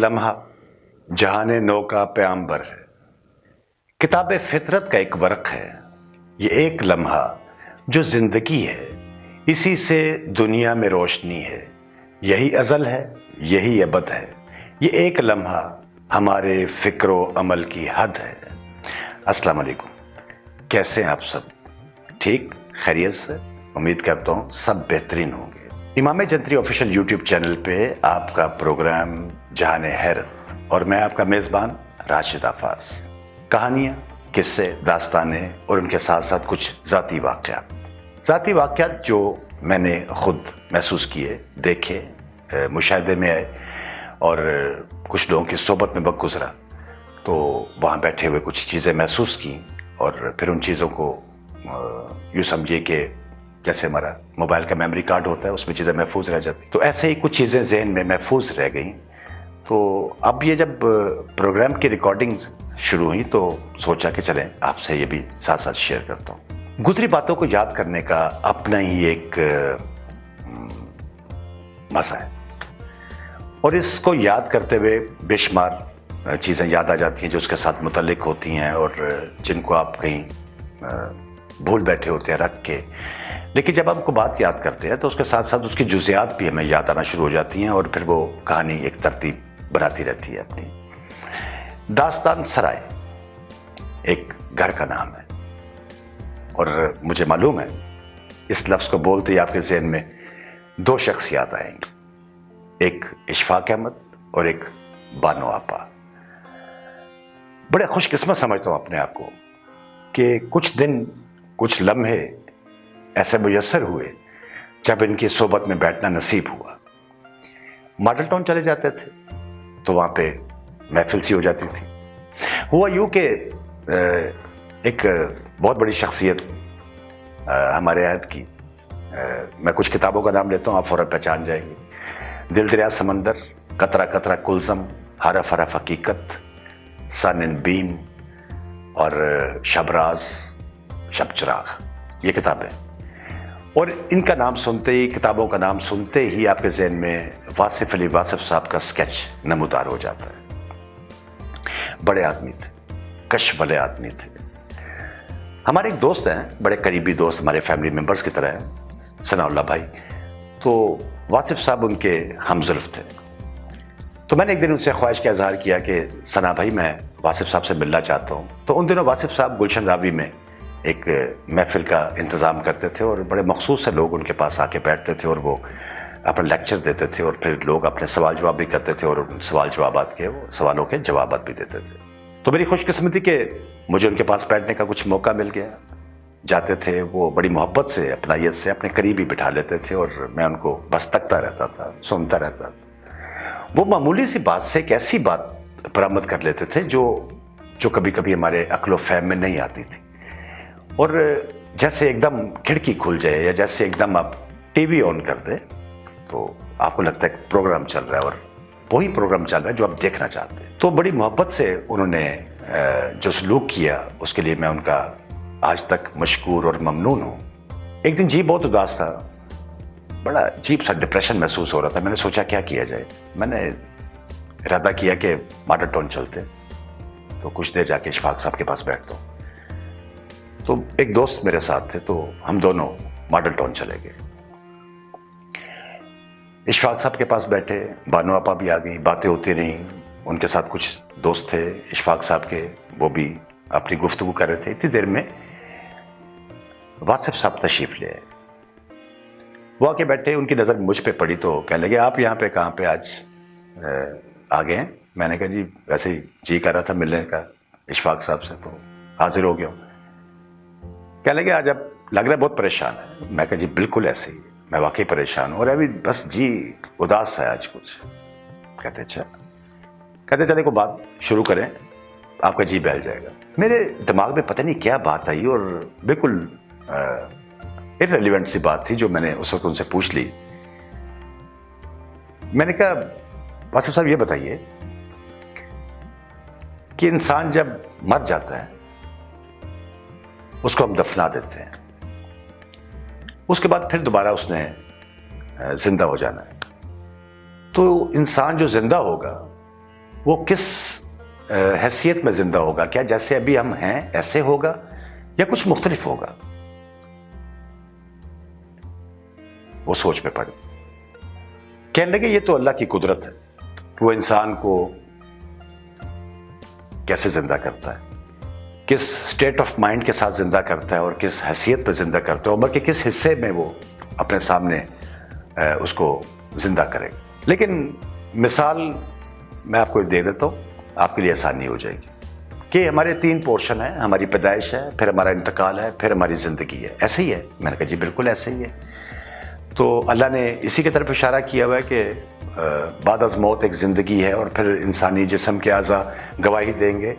لمحہ جہان نو کا پیامبر ہے، کتاب فطرت کا ایک ورق ہے۔ یہ ایک لمحہ جو زندگی ہے، اسی سے دنیا میں روشنی ہے، یہی ازل ہے، یہی ابد ہے۔ یہ ایک لمحہ ہمارے فکر و عمل کی حد ہے۔ السلام علیکم، کیسے ہیں آپ سب؟ ٹھیک، خیریت سے؟ امید کرتا ہوں سب بہترین ہوں گے۔ امام جنتری آفیشیل یوٹیوب چینل پہ آپ کا پروگرام جہان حیرت اور میں آپ کا میزبان راشد آفاس۔ کہانیاں، قصے، داستانیں اور ان کے ساتھ ساتھ کچھ ذاتی واقعات جو میں نے خود محسوس کیے، دیکھے، مشاہدے میں آئے اور کچھ لوگوں کی صحبت میں وقت گزرا تو وہاں بیٹھے ہوئے کچھ چیزیں محسوس کی اور پھر ان چیزوں کو یوں سمجھیے کہ جیسے ہمارا موبائل کا میموری کارڈ ہوتا ہے، اس میں چیزیں محفوظ رہ جاتی، تو ایسے ہی کچھ چیزیں ذہن میں محفوظ رہ گئیں۔ تو اب یہ جب پروگرام کی ریکارڈنگ شروع ہوئی تو سوچا کہ چلیں آپ سے یہ بھی ساتھ ساتھ شیئر کرتا ہوں۔ گزری باتوں کو یاد کرنے کا اپنا ہی ایک مزہ ہے اور اس کو یاد کرتے ہوئے بے شمار چیزیں یاد آ جاتی ہیں جو اس کے ساتھ متعلق ہوتی ہیں اور جن کو آپ کہیں بھول بیٹھے ہوتے ہیں رکھ کے، لیکن جب آپ کو بات یاد کرتے ہیں تو اس کے ساتھ ساتھ اس کی جزیات بھی ہمیں یاد آنا شروع ہو جاتی ہیں اور پھر وہ کہانی ایک ترتیب بناتی رہتی ہے اپنی۔ داستان سرائے ایک گھر کا نام ہے اور مجھے معلوم ہے اس لفظ کو بولتے ہی آپ کے ذہن میں دو شخصیات آئیں گی، ایک اشفاق احمد اور ایک بانو آپا۔ بڑے خوش قسمت سمجھتا ہوں اپنے آپ کو کہ کچھ دن، کچھ لمحے ایسے میسر ہوئے جب ان کی صحبت میں بیٹھنا نصیب ہوا۔ ماڈل ٹاؤن چلے جاتے تھے تو وہاں پہ محفل سی ہو جاتی تھی۔ ہوا یوں کہ ایک بہت بڑی شخصیت ہمارے عہد کی، میں کچھ کتابوں کا نام لیتا ہوں، آپ فوراً پہچان جائیں گے۔ دل دریا سمندر، قطرہ قطرہ کلزم، حرف حرف حقیقت، سن اینڈ بیم اور شب راز، شب چراغ، یہ کتابیں۔ اور ان کا نام سنتے ہی، کتابوں کا نام سنتے ہی آپ کے ذہن میں واصف علی واصف صاحب کا سکیچ نمودار ہو جاتا ہے۔ بڑے آدمی تھے، کشف والے آدمی تھے۔ ہمارے ایک دوست ہیں، بڑے قریبی دوست، ہمارے فیملی ممبرز کی طرح ہیں، ثناء اللہ بھائی۔ تو واصف صاحب ان کے ہمزلف تھے، تو میں نے ایک دن ان سے خواہش کا اظہار کیا کہ ثناء بھائی میں واصف صاحب سے ملنا چاہتا ہوں۔ تو ان دنوں واصف صاحب گلشن راوی میں ایک محفل کا انتظام کرتے تھے اور بڑے مخصوص سے لوگ ان کے پاس آ کے بیٹھتے تھے اور وہ اپنا لیکچر دیتے تھے اور پھر لوگ اپنے سوال جواب بھی کرتے تھے اور ان سوال جوابات کے، سوالوں کے جوابات بھی دیتے تھے۔ تو میری خوش قسمتی کہ مجھے ان کے پاس بیٹھنے کا کچھ موقع مل گیا۔ جاتے تھے وہ بڑی محبت سے، اپنائیت سے اپنے قریب ہی بٹھا لیتے تھے اور میں ان کو بس تکتا رہتا تھا، سنتا رہتا تھا۔ وہ معمولی سی بات سے ایک ایسی بات برآمد کر لیتے تھے جو کبھی کبھی ہمارے عقل و فہم میں نہیں آتی تھی، اور جیسے ایک دم کھڑکی کھل جائے یا جیسے ایک دم آپ ٹی وی آن کر دیں تو آپ کو لگتا ہے کہ پروگرام چل رہا ہے اور وہی پروگرام چل رہا ہے جو آپ دیکھنا چاہتے ہیں۔ تو بڑی محبت سے انہوں نے جو سلوک کیا اس کے لیے میں ان کا آج تک مشکور اور ممنون ہوں۔ ایک دن جی بہت اداس تھا، بڑا عجیب سا ڈپریشن محسوس ہو رہا تھا۔ میں نے سوچا کیا کیا جائے، میں نے ارادہ کیا کہ ماڈل ٹاؤن چلتے، تو کچھ دیر جا کے اشفاق صاحب کے پاس بیٹھتا ہوں۔ تو ایک دوست میرے ساتھ تھے تو ہم دونوں ماڈل ٹاؤن چلے گئے۔ اشفاق صاحب کے پاس بیٹھے، بانو آپا بھی آ گئی، باتیں ہوتی رہیں۔ ان کے ساتھ کچھ دوست تھے اشفاق صاحب کے، وہ بھی اپنی گفتگو کر رہے تھے۔ اتنی دیر میں واصف صاحب تشریف لے آئے، وہ آ کے بیٹھے، ان کی نظر مجھ پہ پڑی تو کہنے لگے آپ یہاں پہ کہاں پہ آج آ گئے ہیں؟ میں نے کہا جی ویسے ہی جی کر رہا تھا ملنے کا اشفاق صاحب سے، تو حاضر ہو گیا ہوں۔ کہنے لگے آج اب لگ رہا ہے بہت پریشان ہے۔ میں کہا جی بالکل ایسے ہی، میں واقعی پریشان ہوں اور ابھی بس جی اداس ہے آج کچھ۔ کہتے اچھا، کہتے چلے کو بات شروع کریں، آپ کا جی بہل جائے گا۔ میرے دماغ میں پتہ نہیں کیا بات آئی اور بالکل irrelevant سی بات تھی جو میں نے اس وقت ان سے پوچھ لی۔ میں نے کہا واصف صاحب یہ بتائیے کہ انسان جب مر جاتا ہے اس کو ہم دفنا دیتے ہیں، اس کے بعد پھر دوبارہ اس نے زندہ ہو جانا ہے، تو انسان جو زندہ ہوگا وہ کس حیثیت میں زندہ ہوگا؟ کیا جیسے ابھی ہم ہیں ایسے ہوگا یا کچھ مختلف ہوگا؟ وہ سوچ میں پڑے. کہنے لگے یہ تو اللہ کی قدرت ہے کہ وہ انسان کو کیسے زندہ کرتا ہے, کس سٹیٹ آف مائنڈ کے ساتھ زندہ کرتا ہے اور کس حیثیت پہ زندہ کرتا ہے, عمر کے کس حصے میں وہ اپنے سامنے اس کو زندہ کرے. لیکن مثال میں آپ کو دے دیتا ہوں, آپ کے لیے آسانی ہو جائے گی کہ ہمارے 3 پورشن ہیں, ہماری پیدائش ہے, پھر ہمارا انتقال ہے, پھر ہماری زندگی ہے. ایسے ہی ہے؟ میں نے کہا جی بالکل ایسے ہی ہے. تو اللہ نے اسی کی طرف اشارہ کیا ہوا ہے کہ بعد از موت ایک زندگی ہے, اور پھر انسانی جسم کے اعضاء گواہی دیں گے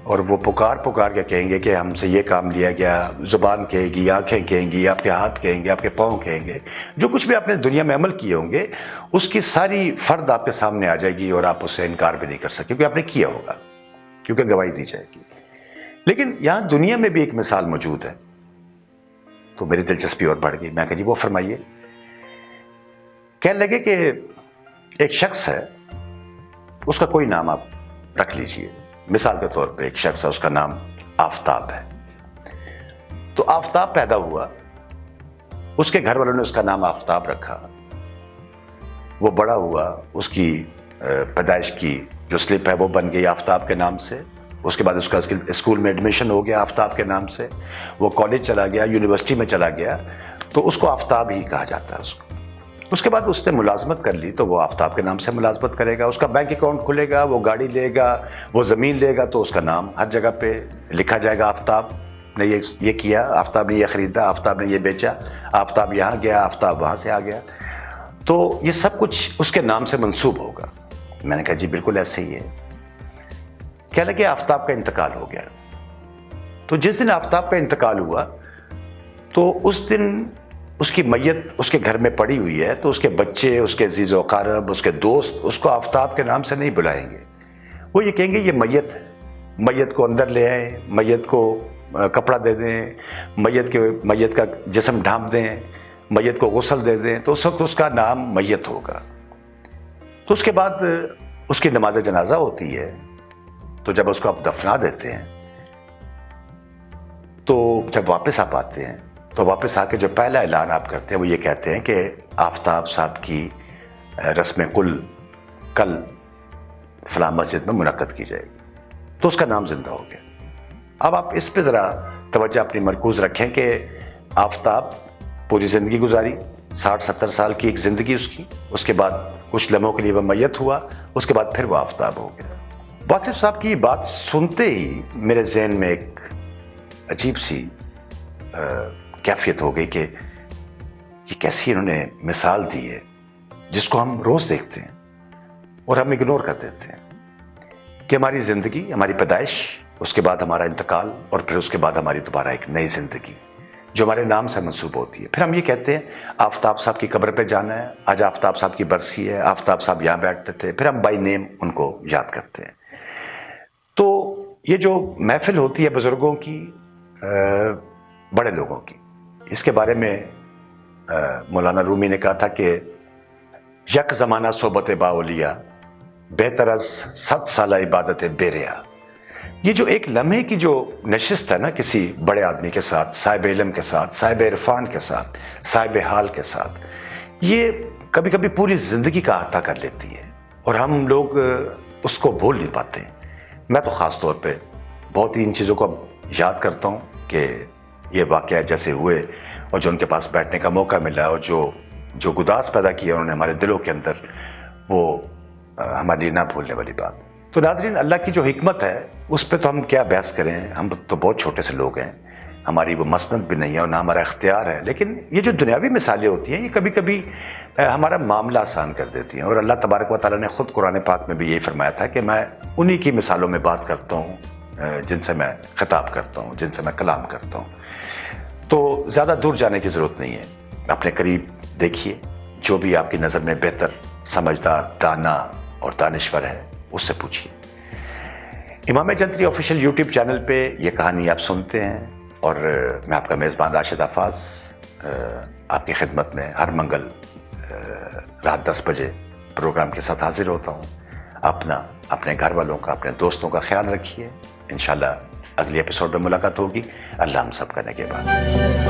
اور وہ پکار کے کہیں گے کہ ہم سے یہ کام لیا گیا. زبان کہے گی, آنکھیں کہیں گی, آپ کے ہاتھ کہیں گے, آپ کے پاؤں کہیں گے, جو کچھ بھی آپ نے دنیا میں عمل کیے ہوں گے اس کی ساری فرد آپ کے سامنے آ جائے گی اور آپ اس سے انکار بھی نہیں کر سکتے کیونکہ آپ نے کیا ہوگا, کیونکہ گواہی دی جائے گی. لیکن یہاں دنیا میں بھی ایک مثال موجود ہے. تو میری دلچسپی اور بڑھ گئی. میں کہا جی وہ فرمائیے. کہنے لگے کہ ایک شخص ہے, اس کا کوئی نام آپ رکھ لیجئے. مثال کے طور پہ ایک شخص ہے, اس کا نام آفتاب ہے. تو آفتاب پیدا ہوا, اس کے گھر والوں نے اس کا نام آفتاب رکھا. وہ بڑا ہوا, اس کی پیدائش کی جو سلپ ہے وہ بن گئی آفتاب کے نام سے. اس کے بعد اس کا اسکول میں ایڈمیشن ہو گیا آفتاب کے نام سے. وہ کالج چلا گیا, یونیورسٹی میں چلا گیا, تو اس کو آفتاب ہی کہا جاتا ہے اس کو. اس کے بعد اس نے ملازمت کر لی تو وہ آفتاب کے نام سے ملازمت کرے گا. اس کا بینک اکاؤنٹ کھلے گا, وہ گاڑی لے گا, وہ زمین لے گا, تو اس کا نام ہر جگہ پہ لکھا جائے گا آفتاب نے یہ کیا, آفتاب نے یہ خریدا, آفتاب نے یہ بیچا, آفتاب یہاں گیا, آفتاب وہاں سے آ گیا. تو یہ سب کچھ اس کے نام سے منسوب ہوگا. میں نے کہا جی بالکل ایسے ہی ہے. کہنے لگے آفتاب کا انتقال ہو گیا. تو جس دن آفتاب کا انتقال ہوا تو اس دن اس کی میت اس کے گھر میں پڑی ہوئی ہے, تو اس کے بچے, اس کے عزیز و اقارب, اس کے دوست اس کو آفتاب کے نام سے نہیں بلائیں گے. وہ یہ کہیں گے یہ میت ہے, میت کو اندر لے آئیں, میت کو کپڑا دے دیں, میت کا جسم ڈھانپ دیں, میت کو غسل دے دیں, تو اس وقت اس کا نام میت ہوگا. تو اس کے بعد اس کی نماز جنازہ ہوتی ہے. تو جب اس کو آپ دفنا دیتے ہیں تو جب واپس آپ آتے ہیں تو واپس آ کے جو پہلا اعلان آپ کرتے ہیں وہ یہ کہتے ہیں کہ آفتاب صاحب کی رسم کل فلاں مسجد میں منعقد کی جائے گی. تو اس کا نام زندہ ہو گیا. اب آپ اس پہ ذرا توجہ اپنی مرکوز رکھیں کہ آفتاب پوری زندگی گزاری, 60-70 سال کی ایک زندگی اس کی. اس کے بعد کچھ لمحوں کے لیے وہ میت ہوا, اس کے بعد پھر وہ آفتاب ہو گیا. واصف صاحب کی بات سنتے ہی میرے ذہن میں ایک عجیب سی کیفیت ہو گئی کہ یہ کیسی انہوں نے مثال دی ہے جس کو ہم روز دیکھتے ہیں اور ہم اگنور کر دیتے ہیں, کہ ہماری زندگی, ہماری پیدائش, اس کے بعد ہمارا انتقال, اور پھر اس کے بعد ہماری دوبارہ ایک نئی زندگی جو ہمارے نام سے منسوب ہوتی ہے. پھر ہم یہ کہتے ہیں آفتاب صاحب کی قبر پہ جانا ہے, آج آفتاب صاحب کی برسی ہے, آفتاب صاحب یہاں بیٹھتے تھے, پھر ہم بائی نیم ان کو یاد کرتے ہیں. تو یہ جو محفل ہوتی ہے بزرگوں کی, بڑے لوگوں کی, اس کے بارے میں مولانا رومی نے کہا تھا کہ یک زمانہ صحبت با اولیاء بہتر از 100 سالہ عبادت بے ریا. یہ جو ایک لمحے کی جو نشست ہے نا کسی بڑے آدمی کے ساتھ, صاحب علم کے ساتھ, صاحب عرفان کے ساتھ, صاحب حال کے ساتھ, یہ کبھی کبھی پوری زندگی کا احاطہ کر لیتی ہے اور ہم لوگ اس کو بھول نہیں پاتے. میں تو خاص طور پہ بہت ہی ان چیزوں کو یاد کرتا ہوں کہ یہ واقعہ جیسے ہوئے اور جو ان کے پاس بیٹھنے کا موقع ملا اور جو گداز پیدا کیا انہوں نے ہمارے دلوں کے اندر, وہ ہمارے لیے نہ بھولنے والی بات. تو ناظرین, اللہ کی جو حکمت ہے اس پہ تو ہم کیا بحث کریں, ہم تو بہت چھوٹے سے لوگ ہیں, ہماری وہ مسند بھی نہیں ہے اور نہ ہمارا اختیار ہے. لیکن یہ جو دنیاوی مثالیں ہوتی ہیں یہ کبھی کبھی ہمارا معاملہ آسان کر دیتی ہیں, اور اللہ تبارک و تعالیٰ نے خود قرآن پاک میں بھی یہی فرمایا تھا کہ میں انہی کی مثالوں میں بات کرتا ہوں جن سے میں خطاب کرتا ہوں, جن سے میں کلام کرتا ہوں. تو زیادہ دور جانے کی ضرورت نہیں ہے, اپنے قریب دیکھیے, جو بھی آپ کی نظر میں بہتر, سمجھدار, دانا اور دانشور ہے اس سے پوچھیے. امام جنتری آفیشیل یوٹیوب چینل پہ یہ کہانی آپ سنتے ہیں, اور میں آپ کا میزبان راشد حفاظ آپ کی خدمت میں ہر منگل رات 10 بجے پروگرام کے ساتھ حاضر ہوتا ہوں. اپنا اپنے گھر والوں کا، اپنے دوستوں کا خیال رکھیے. انشاءاللہ اگلی ایپیسوڈ میں ملاقات ہوگی. اللہ ہم سب کا نگہبان.